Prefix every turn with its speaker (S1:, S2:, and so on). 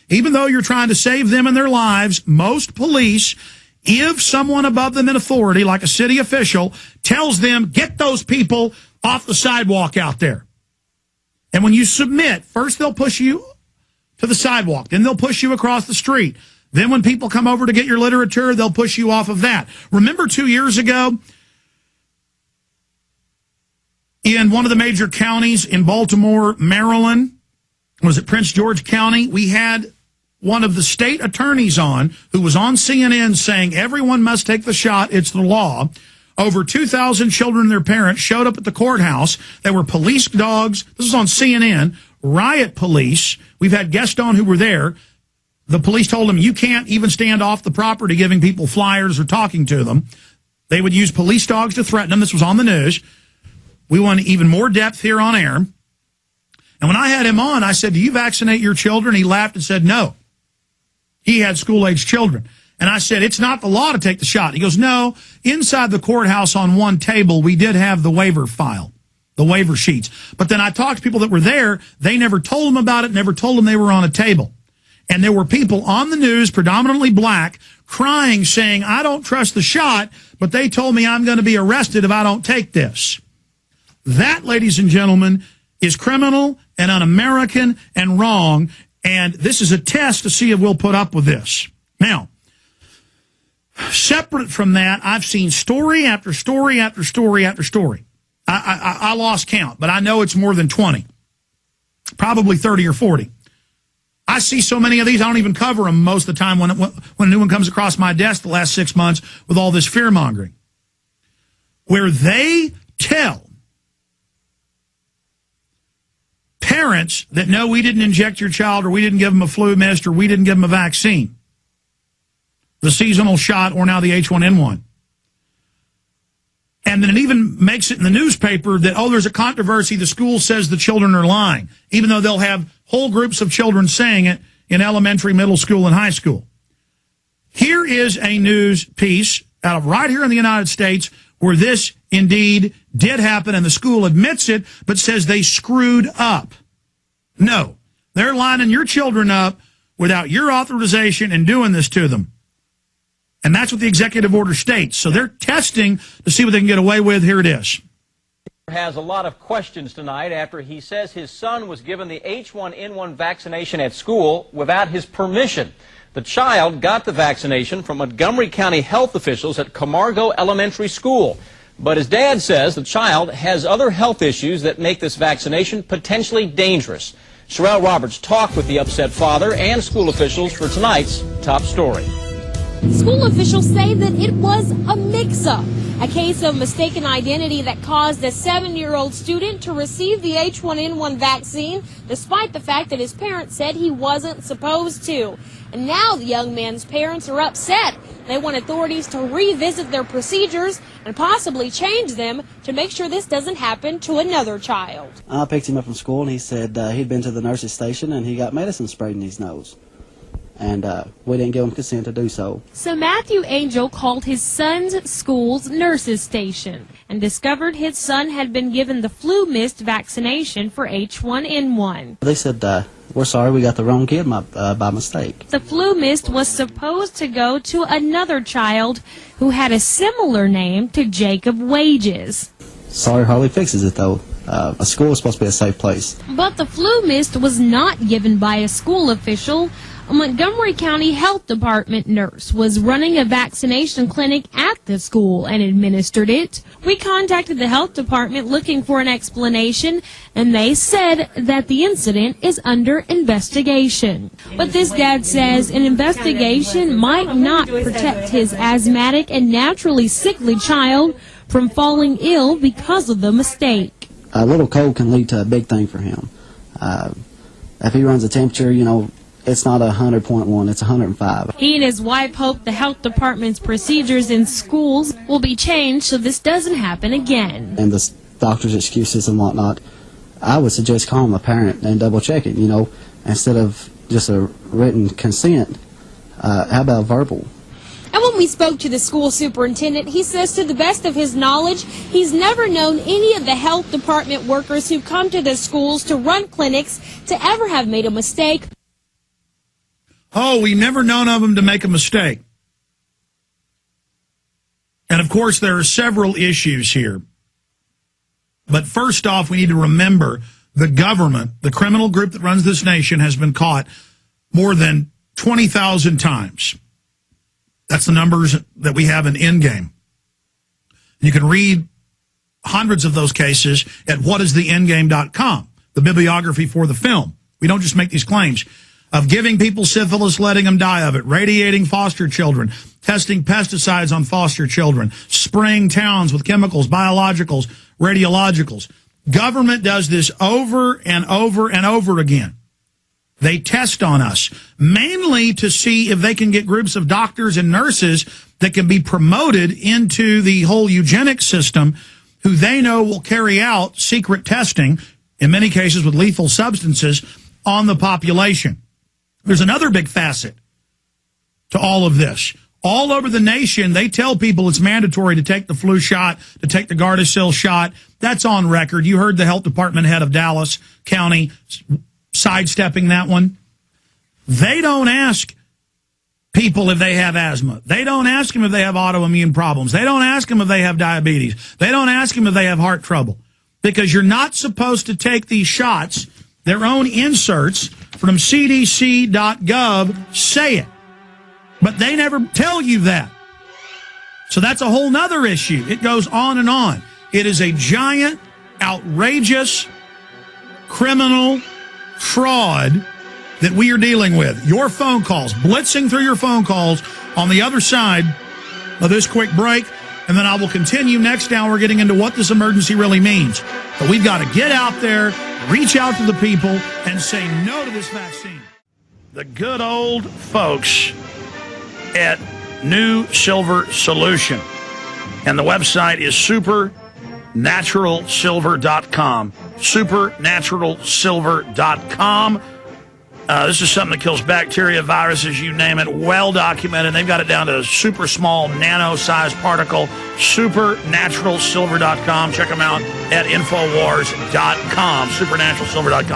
S1: even though you're trying to save them and their lives, most police, if someone above them in authority, like a city official, tells them, get those people off the sidewalk out there. And when you submit, first they'll push you to the sidewalk, then they'll push you across the street. Then when people come over to get your literature, they'll push you off of that. Remember 2 years ago, in one of the major counties in Baltimore, Maryland, was it Prince George County? We had one of the state attorneys on who was on CNN saying everyone must take the shot. It's the law. Over 2,000 children and their parents showed up at the courthouse. They were police dogs. This was on CNN. Riot police. We've had guests on who were there. The police told them you can't even stand off the property giving people flyers or talking to them. They would use police dogs to threaten them. This was on the news. We want even more depth here on air. And when I had him on, I said, do you vaccinate your children? He laughed and said, no. He had school-age children. And I said, it's not the law to take the shot. He goes, no, inside the courthouse on one table, we did have the waiver file, the waiver sheets. But then I talked to people that were there. They never told them about it, never told them they were on a table. And there were people on the news, predominantly black, crying, saying, I don't trust the shot, but they told me I'm going to be arrested if I don't take this. That, ladies and gentlemen, is criminal and un-American and wrong, and this is a test to see if we'll put up with this. Now, separate from that, I've seen story after story after story after story. I lost count, but I know it's more than 20, probably 30 or 40. I see so many of these, I don't even cover them most of the time when a new one comes across my desk the last 6 months with all this fear-mongering, where they tell parents that, no, we didn't inject your child, or we didn't give them a flu mist, or we didn't give them a vaccine, the seasonal shot, or now the H1N1. And then it even makes it in the newspaper that, oh, there's a controversy, the school says the children are lying, even though they'll have whole groups of children saying it in elementary, middle school, and high school. Here is a news piece out of right here in the United States where this indeed did happen, and the school admits it, but says they screwed up. No, they're lining your children up without your authorization and doing this to them. And that's what the executive order states. So they're testing to see what they can get away with. Here it is.
S2: Has a lot of questions tonight after he says his son was given the H1N1 vaccination at school without his permission. The child got the vaccination from Montgomery County health officials at Camargo Elementary School. But his dad says the child has other health issues that make this vaccination potentially dangerous. Sherelle Roberts talked with the upset father and school officials for tonight's top story.
S3: School officials say that it was a mix-up, a case of mistaken identity that caused a 7-year-old student to receive the H1N1 vaccine, despite the fact that his parents said he wasn't supposed to. And now the young man's parents are upset. They want authorities to revisit their procedures and possibly change them to make sure this doesn't happen to another child.
S4: I picked him up from school, and he said he'd been to the nurse's station and he got medicine sprayed in his nose. And we didn't give him consent to do so.
S3: So Matthew Angel called his son's school's nurses station and discovered his son had been given the flu mist vaccination for H1N1.
S4: They said, we're sorry, we got the wrong kid by mistake.
S3: The flu mist was supposed to go to another child who had a similar name to Jacob Wages.
S4: Sorry, hardly fixes it, though. A school is supposed to be a safe place.
S3: But the flu mist was not given by a school official. A Montgomery County Health Department nurse was running a vaccination clinic at the school and administered it. We contacted the health department looking for an explanation, and they said that the incident is under investigation. But this dad says an investigation might not protect his asthmatic and naturally sickly child from falling ill because of the mistake.
S4: A little cold can lead to a big thing for him. If he runs a temperature, it's not 100.1, it's 105.
S3: He and his wife hope the health department's procedures in schools will be changed so this doesn't happen again.
S4: And the doctor's excuses and whatnot, I would suggest calling a parent and double check it, instead of just a written consent. How about verbal?
S3: And when we spoke to the school superintendent, he says to the best of his knowledge, he's never known any of the health department workers who come to the schools to run clinics to ever have made a mistake
S1: Oh, we've never known of them to make a mistake. And, of course, there are several issues here. But first off, we need to remember the government, the criminal group that runs this nation, has been caught more than 20,000 times. That's the numbers that we have in Endgame. You can read hundreds of those cases at whatistheendgame.com, the bibliography for the film. We don't just make these claims of giving people syphilis, letting them die of it, radiating foster children, testing pesticides on foster children, spraying towns with chemicals, biologicals, radiologicals. Government does this over and over and over again. They test on us, mainly to see if they can get groups of doctors and nurses that can be promoted into the whole eugenics system, who they know will carry out secret testing, in many cases with lethal substances, on the population. There's another big facet to all of this. All over the nation, they tell people it's mandatory to take the flu shot, to take the Gardasil shot. That's on record. You heard the health department head of Dallas County sidestepping that one. They don't ask people if they have asthma. They don't ask them if they have autoimmune problems. They don't ask them if they have diabetes. They don't ask them if they have heart trouble. Because you're not supposed to take these shots. Their own inserts from cdc.gov say it. But they never tell you that. So that's a whole nother issue. It goes on and on. It is a giant, outrageous, criminal fraud that we are dealing with. Your phone calls, blitzing through your phone calls on the other side of this quick break. And then I will continue next hour getting into what this emergency really means. But we've got to get out there, reach out to the people, and say no to this vaccine. The good old folks at New Silver Solution. And the website is supernaturalsilver.com. Supernaturalsilver.com. This is something that kills bacteria, viruses, you name it, well documented. They've got it down to a super small nano-sized particle. Supernaturalsilver.com. Check them out at INFOWARS.com. Supernaturalsilver.com.